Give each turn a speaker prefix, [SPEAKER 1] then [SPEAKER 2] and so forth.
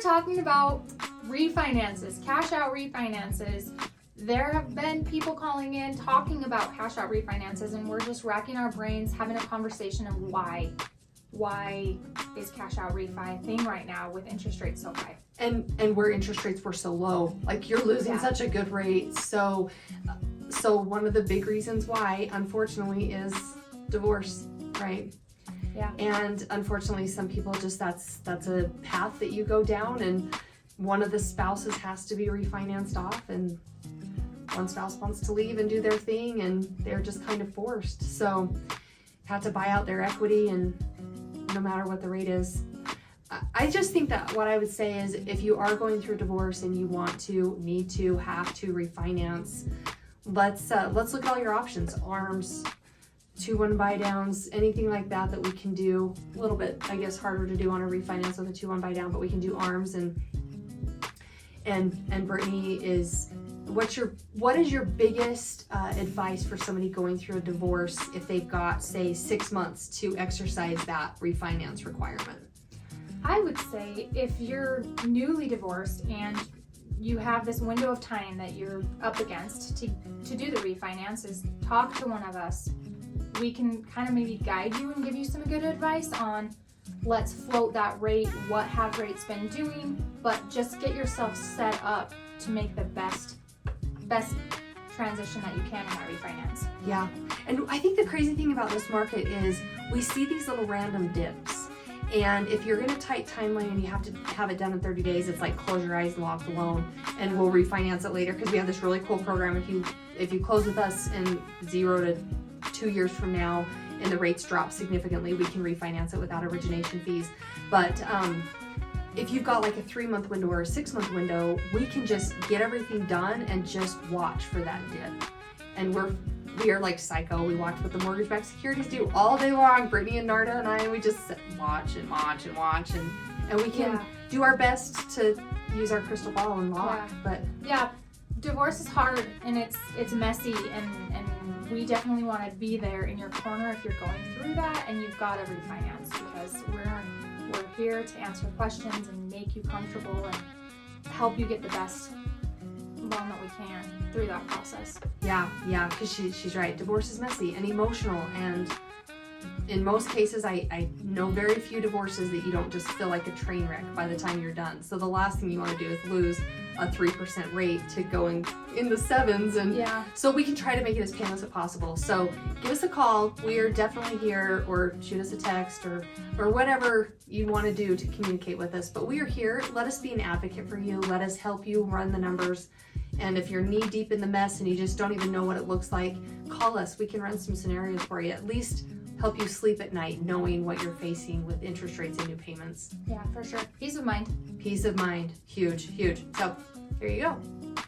[SPEAKER 1] talking about refinances, cash out refinances. There have been people calling in talking about cash out refinances, and we're just racking our brains having a conversation of why is cash out refi a thing right now with interest rates so high,
[SPEAKER 2] and where interest rates were so low. Like, you're losing such a good rate. So one of the big reasons why, unfortunately, is divorce, right?
[SPEAKER 1] Yeah.
[SPEAKER 2] And unfortunately, some people just, that's a path that you go down, and one of the spouses has to be refinanced off, and one spouse wants to leave and do their thing, and they're just kind of forced. So have to buy out their equity, and no matter what the rate is. I just think that what I would say is, if you are going through a divorce and you want to, need to, have to refinance, let's look at all your options. ARMs, 2-1 buy downs, anything like that we can do. A little bit, I guess, harder to do on a refinance with a 2-1 buy down, but we can do ARMs. And Brittany, what is your biggest advice for somebody going through a divorce if they've got, say, 6 months to exercise that refinance requirement?
[SPEAKER 1] I would say if you're newly divorced and you have this window of time that you're up against to do the refinance, is talk to one of us. We can kind of maybe guide you and give you some good advice on, let's float that rate, what have rates been doing, but just get yourself set up to make the best transition that you can in that refinance.
[SPEAKER 2] Yeah, and I think the crazy thing about this market is we see these little random dips. And if you're in a tight timeline and you have to have it done in 30 days, it's like, close your eyes and lock the loan, and we'll refinance it later, because we have this really cool program. If you close with us in 0 to 2 years from now and the rates drop significantly, we can refinance it without origination fees. But if you've got like a 3-month window or a 6-month window, we can just get everything done and just watch for that dip. And we are like psycho. We watch what the mortgage-backed securities do all day long. Brittany and Narda and I, we just watch and watch and watch, and we can do our best to use our crystal ball and lock. But
[SPEAKER 1] yeah, divorce is hard, and it's messy, and we definitely want to be there in your corner if you're going through that and you've got to refinance, because we're here to answer questions and make you comfortable and help you get the best loan that we can through that process.
[SPEAKER 2] Yeah, because she's right. Divorce is messy and emotional, and in most cases, I know very few divorces that you don't just feel like a train wreck by the time you're done. So the last thing you want to do is lose a 3% rate to going in the 7s, and so we can try to make it as painless as possible. So give us a call. We are definitely here, or shoot us a text, or whatever you want to do to communicate with us. But we are here. Let us be an advocate for you. Let us help you run the numbers. And if you're knee deep in the mess and you just don't even know what it looks like, call us. We can run some scenarios for you. At least help you sleep at night knowing what you're facing with interest rates and new payments.
[SPEAKER 1] Yeah, for sure. Peace of mind.
[SPEAKER 2] Peace of mind. Huge, huge. So here you go.